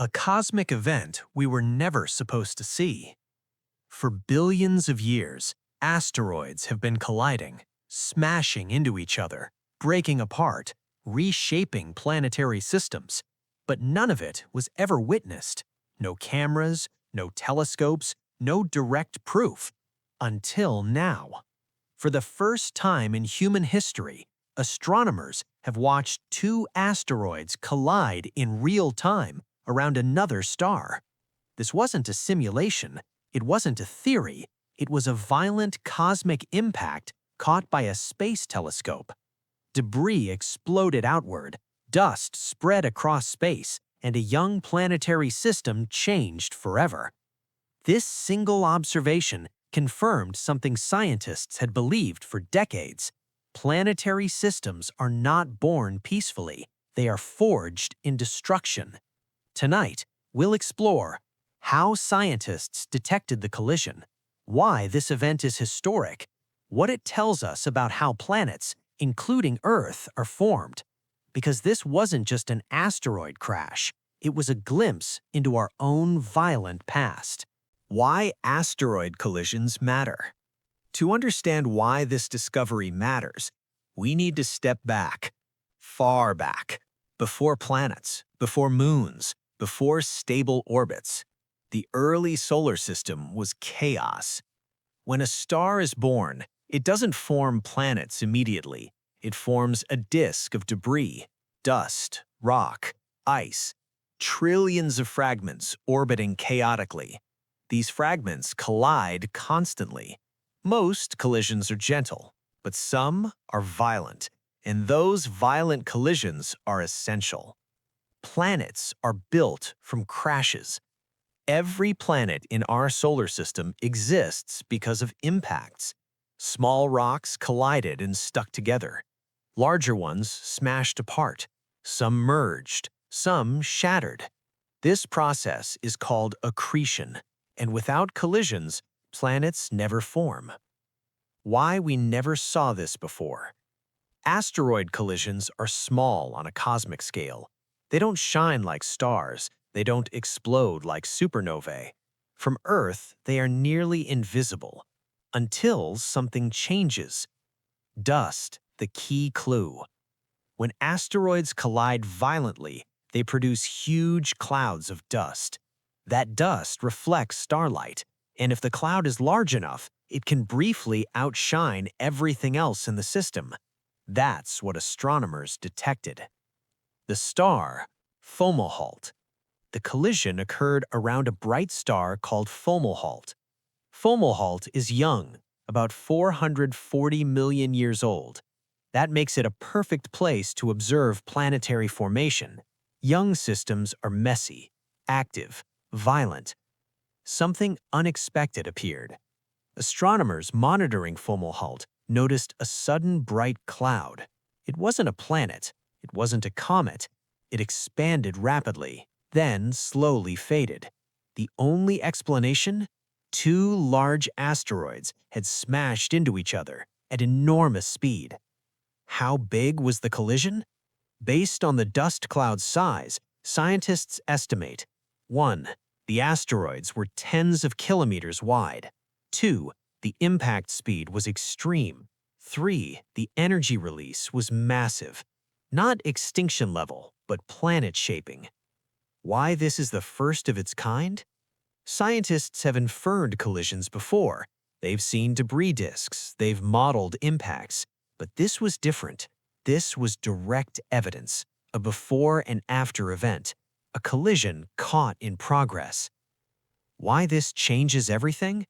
a cosmic event we were never supposed to see. For billions of years, asteroids have been colliding, smashing into each other, breaking apart, reshaping planetary systems. But none of it was ever witnessed. No cameras, no telescopes, no direct proof. Until now. For the first time in human history, astronomers have watched two asteroids collide in real time around another star. This wasn't a simulation, it wasn't a theory, it was a violent cosmic impact caught by a space telescope. Debris exploded outward, dust spread across space, and a young planetary system changed forever. This single observation confirmed something scientists had believed for decades. Planetary systems are not born peacefully, they are forged in destruction. Tonight, we'll explore how scientists detected the collision, why this event is historic, what it tells us about how planets, including Earth, are formed. Because this wasn't just an asteroid crash, it was a glimpse into our own violent past. Why asteroid collisions matter. To understand why this discovery matters, we need to step back, far back, before planets, before moons, before stable orbits. The early solar system was chaos. When a star is born, it doesn't form planets immediately. It forms a disk of debris, dust, rock, ice, trillions of fragments orbiting chaotically. These fragments collide constantly. Most collisions are gentle, but some are violent, and those violent collisions are essential. Planets are built from crashes. Every planet in our solar system exists because of impacts. Small rocks collided and stuck together. Larger ones smashed apart. Some merged, some shattered. This process is called accretion, and without collisions, planets never form. Why we never saw this before. Asteroid collisions are small on a cosmic scale. They don't shine like stars. They don't explode like supernovae. From Earth, they are nearly invisible. Until something changes. Dust, the key clue. When asteroids collide violently, they produce huge clouds of dust. That dust reflects starlight, and if the cloud is large enough, it can briefly outshine everything else in the system. That's what astronomers detected. The star, Fomalhaut. The collision occurred around a bright star called Fomalhaut. Fomalhaut is young, about 440 million years old. That makes it a perfect place to observe planetary formation. Young systems are messy, active, violent. Something unexpected appeared. Astronomers monitoring Fomalhaut noticed a sudden bright cloud. It wasn't a planet. It wasn't a comet. It expanded rapidly, then slowly faded. The only explanation? Two large asteroids had smashed into each other at enormous speed. How big was the collision? Based on the dust cloud's size, scientists estimate 1. The asteroids were tens of kilometers wide. 2. The impact speed was extreme. 3. The energy release was massive. Not extinction level, but planet-shaping. Why this is the first of its kind? Scientists have inferred collisions before. They've seen debris disks, they've modeled impacts. But this was different. This was direct evidence, a before and after event, a collision caught in progress. Why this changes everything?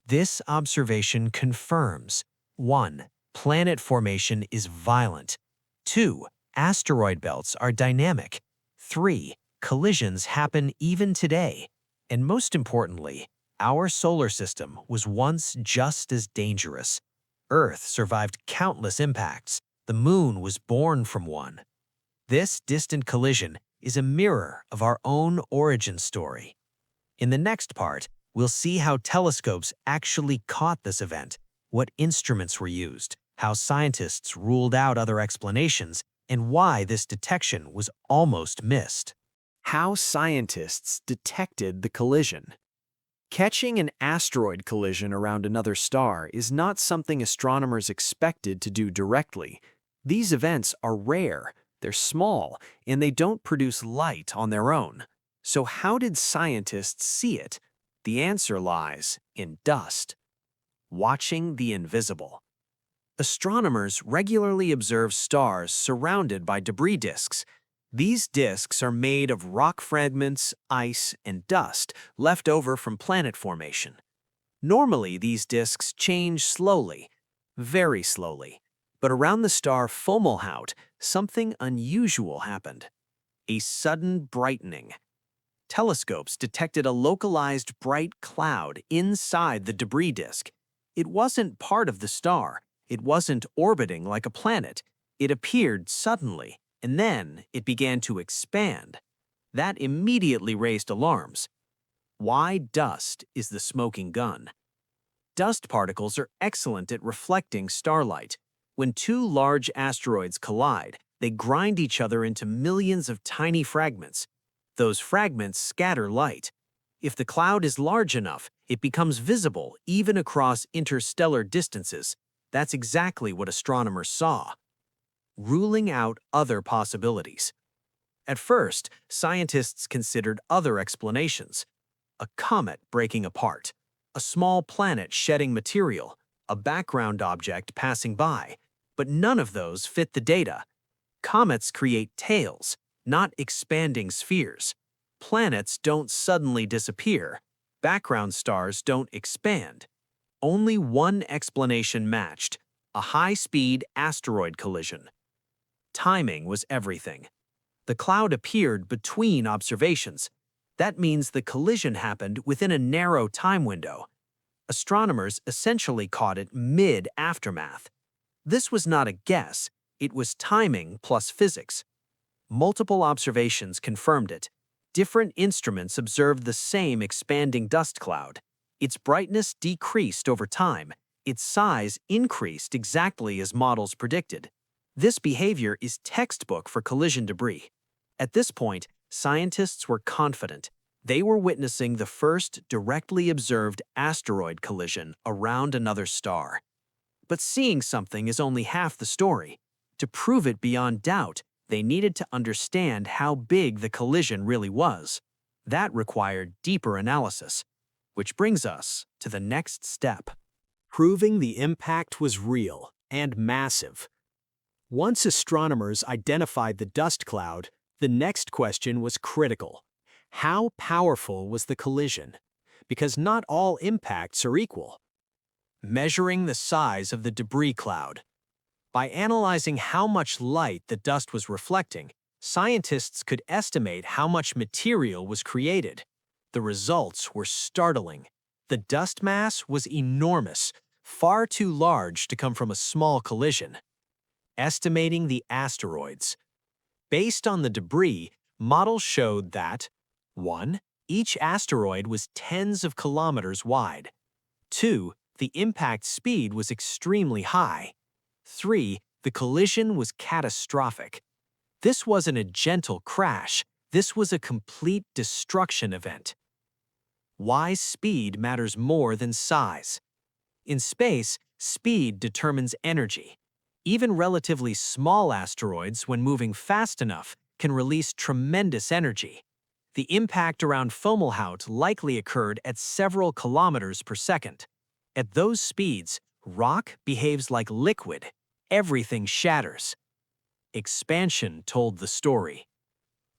This observation confirms 1. Planet formation is violent. 2. Asteroid belts are dynamic. 3. Collisions happen even today. And most importantly, our solar system was once just as dangerous. Earth survived countless impacts. The moon was born from one. This distant collision is a mirror of our own origin story. In the next part, we'll see how telescopes actually caught this event, what instruments were used, how scientists ruled out other explanations, and why this detection was almost missed. How scientists detected the collision. Catching an asteroid collision around another star is not something astronomers expected to do directly. These events are rare, they're small, and they don't produce light on their own. So how did scientists see it? The answer lies in dust. Watching the invisible. Astronomers regularly observe stars surrounded by debris disks. These disks are made of rock fragments, ice, and dust left over from planet formation. Normally, these disks change slowly, very slowly. But around the star Fomalhaut, something unusual happened. A sudden brightening. Telescopes detected a localized bright cloud inside the debris disk. It wasn't part of the star. It wasn't orbiting like a planet. It appeared suddenly, and then it began to expand. That immediately raised alarms. Why dust is the smoking gun? Dust particles are excellent at reflecting starlight. When two large asteroids collide, they grind each other into millions of tiny fragments. Those fragments scatter light. If the cloud is large enough, it becomes visible even across interstellar distances. That's exactly what astronomers saw. Ruling out other possibilities. At first, scientists considered other explanations. A comet breaking apart, a small planet shedding material, a background object passing by. But none of those fit the data. Comets create tails, not expanding spheres. Planets don't suddenly disappear. Background stars don't expand. Only one explanation matched: a high-speed asteroid collision. Timing was everything. The cloud appeared between observations. That means the collision happened within a narrow time window. Astronomers essentially caught it mid-aftermath. This was not a guess, it was timing plus physics. Multiple observations confirmed it. Different instruments observed the same expanding dust cloud. Its brightness decreased over time. Its size increased exactly as models predicted. This behavior is textbook for collision debris. At this point, scientists were confident. They were witnessing the first directly observed asteroid collision around another star. But seeing something is only half the story. To prove it beyond doubt, they needed to understand how big the collision really was. That required deeper analysis. Which brings us to the next step. Proving the impact was real and massive. Once astronomers identified the dust cloud, the next question was critical. How powerful was the collision? Because not all impacts are equal. Measuring the size of the debris cloud. By analyzing how much light the dust was reflecting, scientists could estimate how much material was created. The results were startling. The dust mass was enormous, far too large to come from a small collision. Estimating the asteroids. Based on the debris, models showed that 1. Each asteroid was tens of kilometers wide. 2. The impact speed was extremely high. 3. The collision was catastrophic. This wasn't a gentle crash, this was a complete destruction event. Why speed matters more than size. In space, speed determines energy. Even relatively small asteroids, when moving fast enough, can release tremendous energy. The impact around Fomalhaut likely occurred at several kilometers per second. At those speeds, rock behaves like liquid. Everything shatters. Expansion told the story.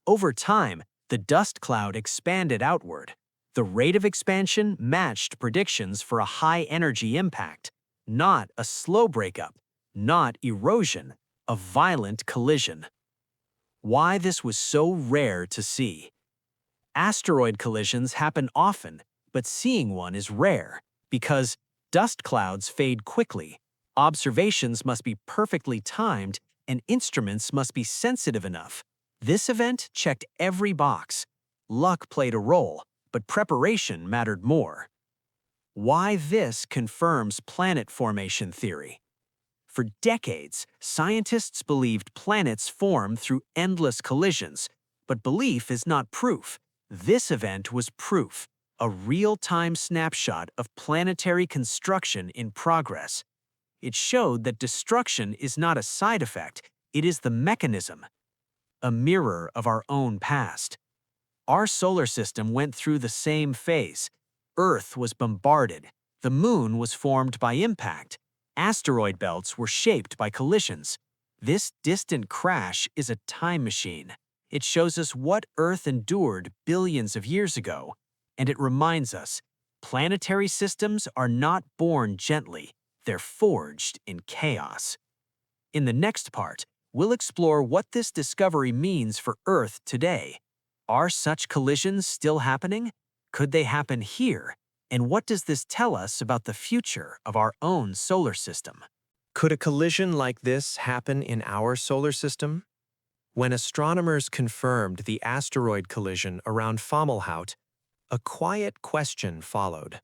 Over time, the dust cloud expanded outward. The rate of expansion matched predictions for a high-energy impact, not a slow breakup, not erosion, a violent collision. Why this was so rare to see. Asteroid collisions happen often, but seeing one is rare because dust clouds fade quickly, observations must be perfectly timed, and instruments must be sensitive enough. This event checked every box. Luck played a role, but preparation mattered more. Why this confirms planet formation theory. For decades, scientists believed planets form through endless collisions. But belief is not proof. This event was proof, a real-time snapshot of planetary construction in progress. It showed that destruction is not a side effect, it is the mechanism, a mirror of our own past. Our solar system went through the same phase. Earth was bombarded. The moon was formed by impact. Asteroid belts were shaped by collisions. This distant crash is a time machine. It shows us what Earth endured billions of years ago, and it reminds us, planetary systems are not born gently, they're forged in chaos. In the next part, we'll explore what this discovery means for Earth today. Are such collisions still happening? Could they happen here? And what does this tell us about the future of our own solar system? Could a collision like this happen in our solar system? When astronomers confirmed the asteroid collision around Fomalhaut, a quiet question followed,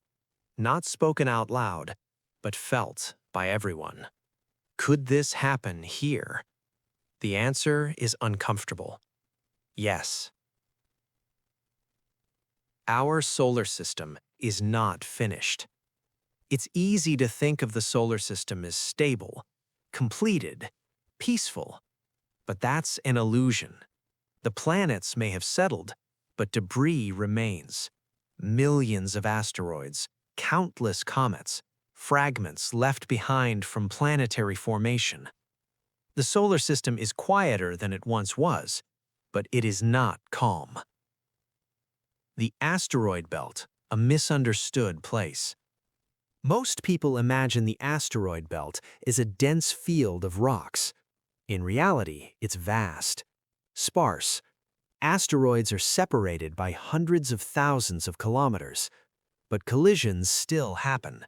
not spoken out loud, but felt by everyone. Could this happen here? The answer is uncomfortable. Yes. Our solar system is not finished. It's easy to think of the solar system as stable, completed, peaceful. But that's an illusion. The planets may have settled, but debris remains. Millions of asteroids, countless comets, fragments left behind from planetary formation. The solar system is quieter than it once was, but it is not calm. The asteroid belt, a misunderstood place. Most people imagine the asteroid belt as a dense field of rocks. In reality, it's vast, sparse. Asteroids are separated by hundreds of thousands of kilometers, but collisions still happen.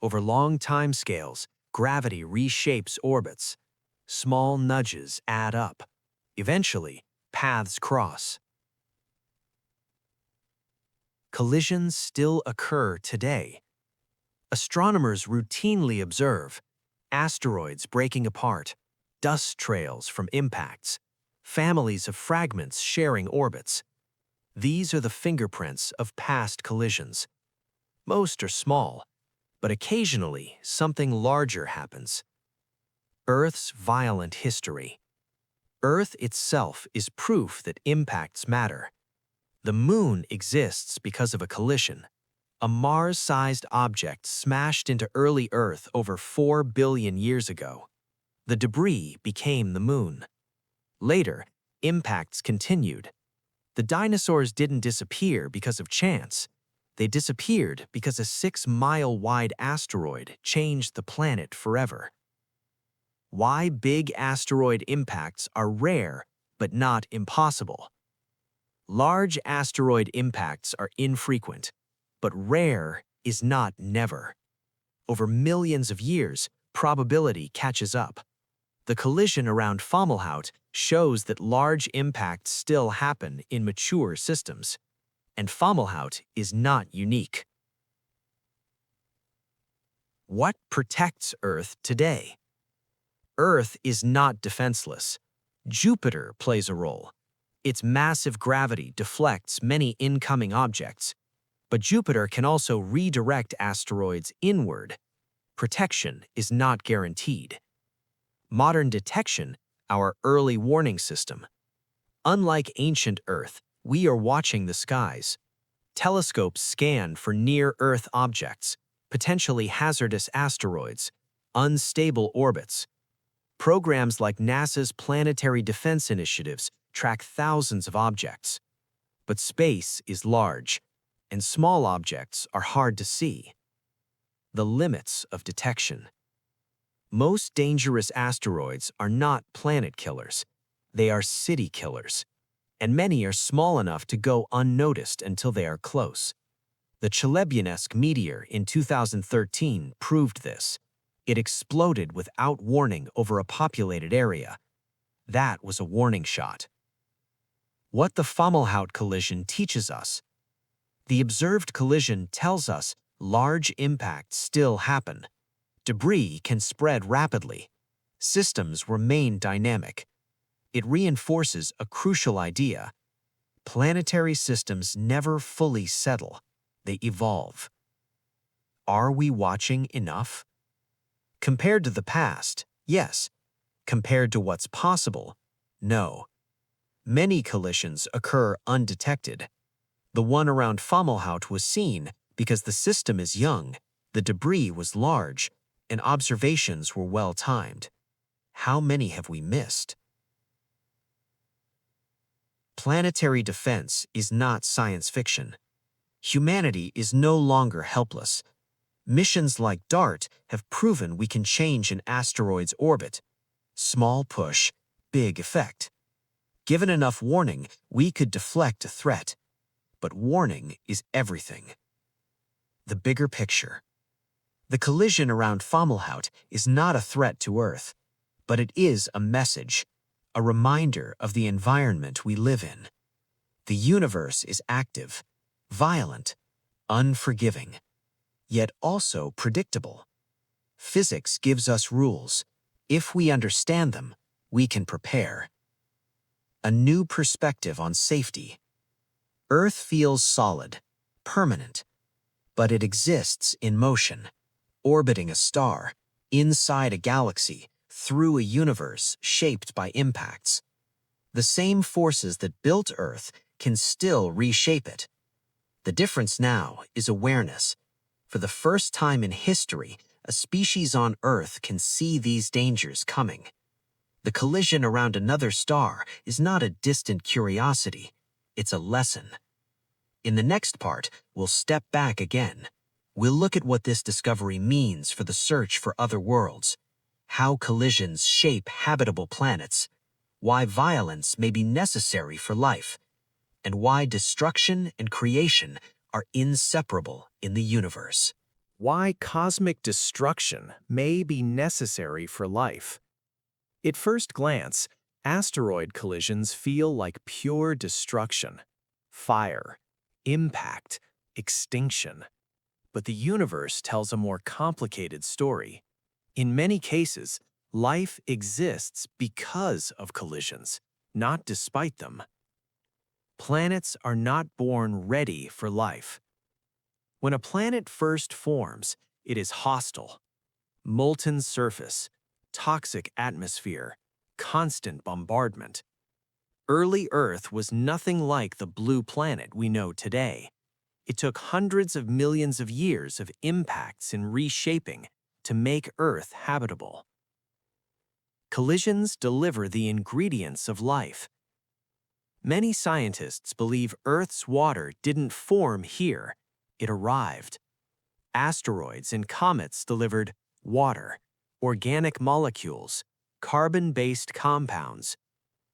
Over long timescales, gravity reshapes orbits. Small nudges add up. Eventually, paths cross. Collisions still occur today. Astronomers routinely observe asteroids breaking apart, dust trails from impacts, families of fragments sharing orbits. These are the fingerprints of past collisions. Most are small, but occasionally something larger happens. Earth's violent history. Earth itself is proof that impacts matter. The moon exists because of a collision. A Mars-sized object smashed into early Earth over 4 billion years ago. The debris became the moon. Later, impacts continued. The dinosaurs didn't disappear because of chance. They disappeared because a 6-mile-wide asteroid changed the planet forever. Why big asteroid impacts are rare but not impossible. Large asteroid impacts are infrequent, but rare is not never. Over millions of years, probability catches up. The collision around Fomalhaut shows that large impacts still happen in mature systems, and Fomalhaut is not unique. What protects Earth today? Earth is not defenseless. Jupiter plays a role. Its massive gravity deflects many incoming objects, but Jupiter can also redirect asteroids inward. Protection is not guaranteed. Modern detection, our early warning system. Unlike ancient Earth, we are watching the skies. Telescopes scan for near-Earth objects, potentially hazardous asteroids, unstable orbits. Programs like NASA's planetary defense initiatives track thousands of objects. But space is large, and small objects are hard to see. The limits of detection. Most dangerous asteroids are not planet killers. They are city killers, and many are small enough to go unnoticed until they are close. The Chelyabinsk meteor in 2013 proved this. It exploded without warning over a populated area. That was a warning shot. What the Fomalhaut collision teaches us. The observed collision tells us large impacts still happen. Debris can spread rapidly. Systems remain dynamic. It reinforces a crucial idea. Planetary systems never fully settle. They evolve. Are we watching enough? Compared to the past, yes. Compared to what's possible, no. Many collisions occur undetected. The one around Fomalhaut was seen because the system is young, the debris was large, and observations were well-timed. How many have we missed? Planetary defense is not science fiction. Humanity is no longer helpless. Missions like DART have proven we can change an asteroid's orbit. Small push, big effect. Given enough warning, we could deflect a threat. But warning is everything. The bigger picture. The collision around Fomalhaut is not a threat to Earth, but it is a message, a reminder of the environment we live in. The universe is active, violent, unforgiving, yet also predictable. Physics gives us rules. If we understand them, we can prepare. A new perspective on safety. Earth feels solid, permanent, but it exists in motion, orbiting a star, inside a galaxy, through a universe shaped by impacts. The same forces that built Earth can still reshape it. The difference now is awareness. For the first time in history, a species on Earth can see these dangers coming. The collision around another star is not a distant curiosity, it's a lesson. In the next part, we'll step back again. We'll look at what this discovery means for the search for other worlds, how collisions shape habitable planets, why violence may be necessary for life, and why destruction and creation are inseparable in the universe. Why cosmic destruction may be necessary for life. At first glance, asteroid collisions feel like pure destruction, fire, impact, extinction. But the universe tells a more complicated story. In many cases, life exists because of collisions, not despite them. Planets are not born ready for life. When a planet first forms, it is hostile. Molten surface, toxic atmosphere, constant bombardment. Early Earth was nothing like the blue planet we know today. It took hundreds of millions of years of impacts and reshaping to make Earth habitable. Collisions deliver the ingredients of life. Many scientists believe Earth's water didn't form here, it arrived. Asteroids and comets delivered water, organic molecules, carbon-based compounds.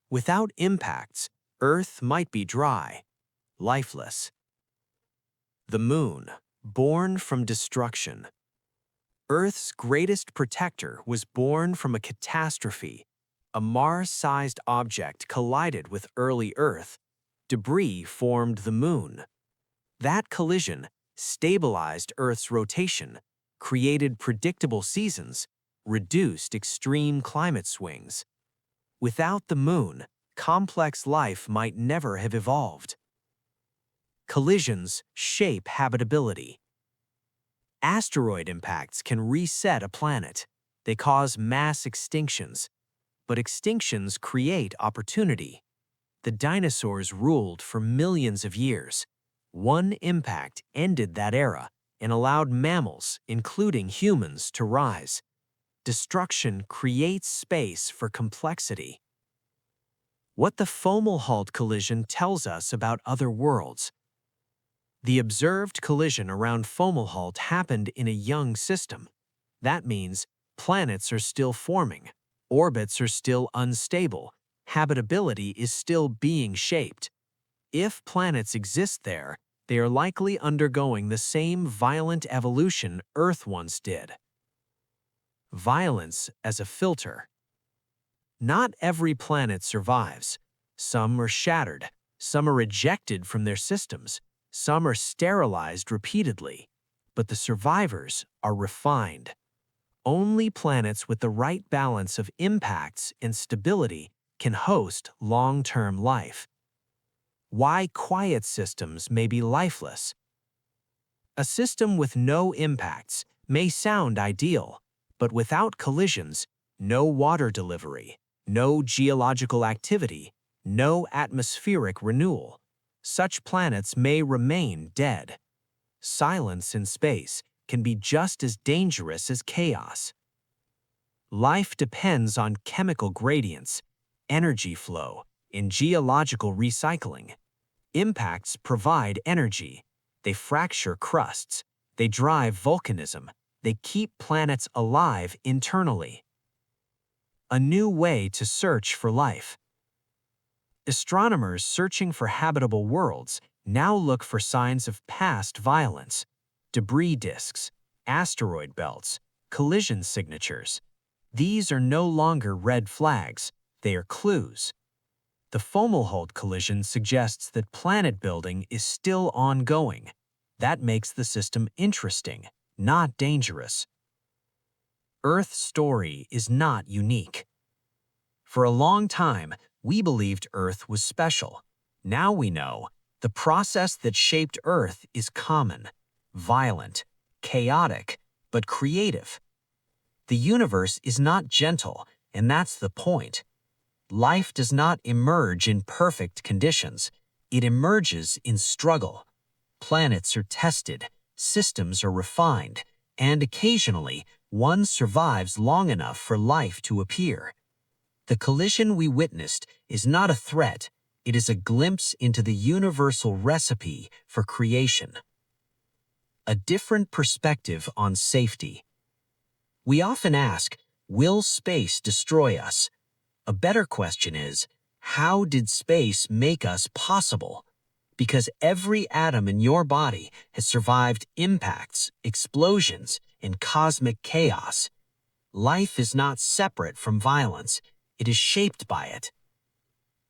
Without impacts, Earth might be dry, lifeless. The Moon, born from destruction. Earth's greatest protector was born from a catastrophe. A Mars-sized object collided with early Earth. Debris formed the Moon. That collision stabilized Earth's rotation, created predictable seasons, reduced extreme climate swings. Without the Moon, complex life might never have evolved. Collisions shape habitability. Asteroid impacts can reset a planet. They cause mass extinctions. But extinctions create opportunity. The dinosaurs ruled for millions of years. One impact ended that era and allowed mammals, including humans, to rise. Destruction creates space for complexity. What the Fomalhaut collision tells us about other worlds. The observed collision around Fomalhaut happened in a young system. That means planets are still forming, orbits are still unstable, habitability is still being shaped. If planets exist there, they are likely undergoing the same violent evolution Earth once did. Violence as a filter. Not every planet survives. Some are shattered, some are rejected from their systems, some are sterilized repeatedly, but the survivors are refined. Only planets with the right balance of impacts and stability can host long-term life. Why quiet systems may be lifeless. A system with no impacts may sound ideal, but without collisions, no water delivery, no geological activity, no atmospheric renewal. Such planets may remain dead. Silence in space can be just as dangerous as chaos. Life depends on chemical gradients, energy flow, and geological recycling. Impacts provide energy. They fracture crusts. They drive volcanism. They keep planets alive internally. A new way to search for life. Astronomers searching for habitable worlds now look for signs of past violence, debris disks, asteroid belts, collision signatures. These are no longer red flags, they are clues. The Fomalhaut collision suggests that planet building is still ongoing. That makes the system interesting, not dangerous. Earth's story is not unique. For a long time, we believed Earth was special. Now we know the process that shaped Earth is common, violent, chaotic, but creative. The universe is not gentle, and that's the point. Life does not emerge in perfect conditions. It emerges in struggle. Planets are tested, systems are refined, and occasionally, one survives long enough for life to appear. The collision we witnessed is not a threat, it is a glimpse into the universal recipe for creation. A different perspective on safety. We often ask, will space destroy us? A better question is, how did space make us possible? Because every atom in your body has survived impacts, explosions, and cosmic chaos. Life is not separate from violence, it is shaped by it.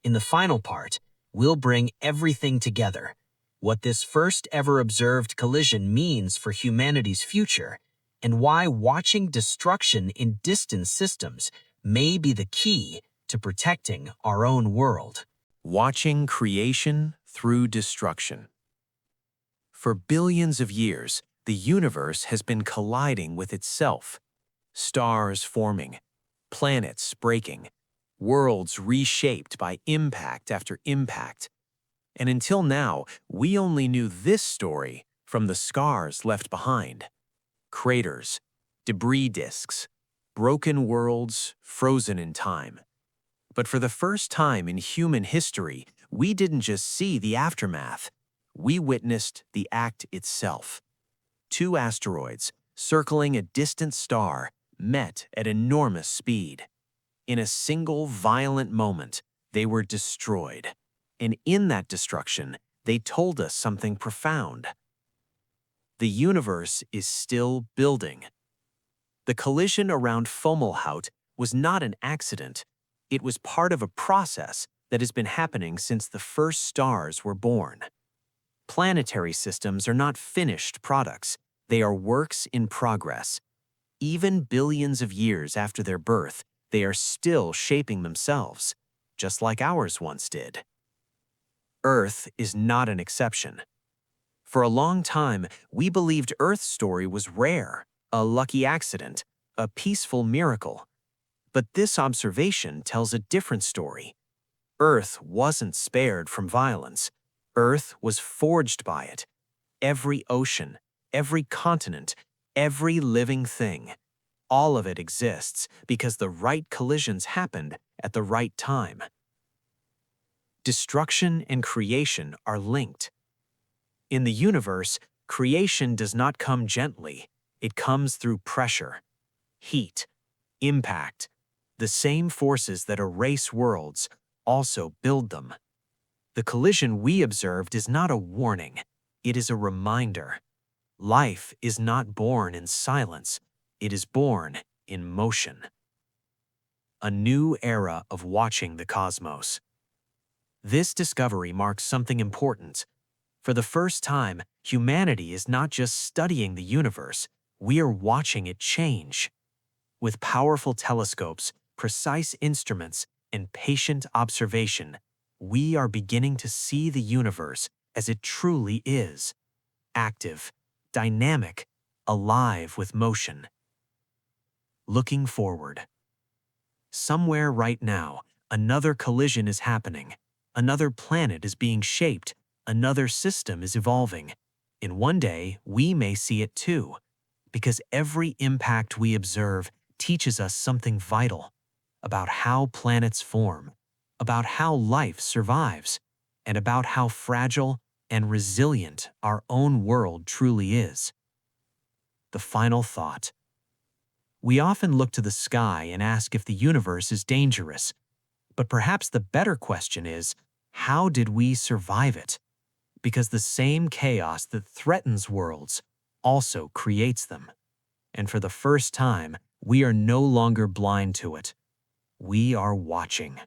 In the final part, we'll bring everything together. What this first ever observed collision means for humanity's future, and why watching destruction in distant systems may be the key to protecting our own world. Watching creation through destruction. For billions of years, the universe has been colliding with itself. Stars forming, planets breaking, worlds reshaped by impact after impact. And until now, we only knew this story from the scars left behind. Craters, debris disks, broken worlds frozen in time. But for the first time in human history, we didn't just see the aftermath. We witnessed the act itself. Two asteroids, circling a distant star, met at enormous speed. In a single violent moment, they were destroyed. And in that destruction, they told us something profound. The universe is still building. The collision around Fomalhaut was not an accident. It was part of a process that has been happening since the first stars were born. Planetary systems are not finished products. They are works in progress. Even billions of years after their birth, they are still shaping themselves, just like ours once did. Earth is not an exception. For a long time, we believed Earth's story was rare, a lucky accident, a peaceful miracle. But this observation tells a different story. Earth wasn't spared from violence. Earth was forged by it. Every ocean, every continent, every living thing. All of it exists because the right collisions happened at the right time. Destruction and creation are linked. In the universe, creation does not come gently. It comes through pressure, heat, impact. The same forces that erase worlds also build them. The collision we observed is not a warning. It is a reminder. Life is not born in silence. It is born in motion. A new era of watching the cosmos. This discovery marks something important. For the first time, humanity is not just studying the universe, we are watching it change. With powerful telescopes, precise instruments, and patient observation, we are beginning to see the universe as it truly is: active, dynamic, alive with motion. Looking forward. Somewhere right now, another collision is happening. Another planet is being shaped. Another system is evolving. In one day, we may see it too, because every impact we observe teaches us something vital about how planets form, about how life survives, and about how fragile and resilient our own world truly is. The final thought. We often look to the sky and ask if the universe is dangerous, but perhaps the better question is, how did we survive it? Because the same chaos that threatens worlds also creates them. And for the first time, we are no longer blind to it. We are watching.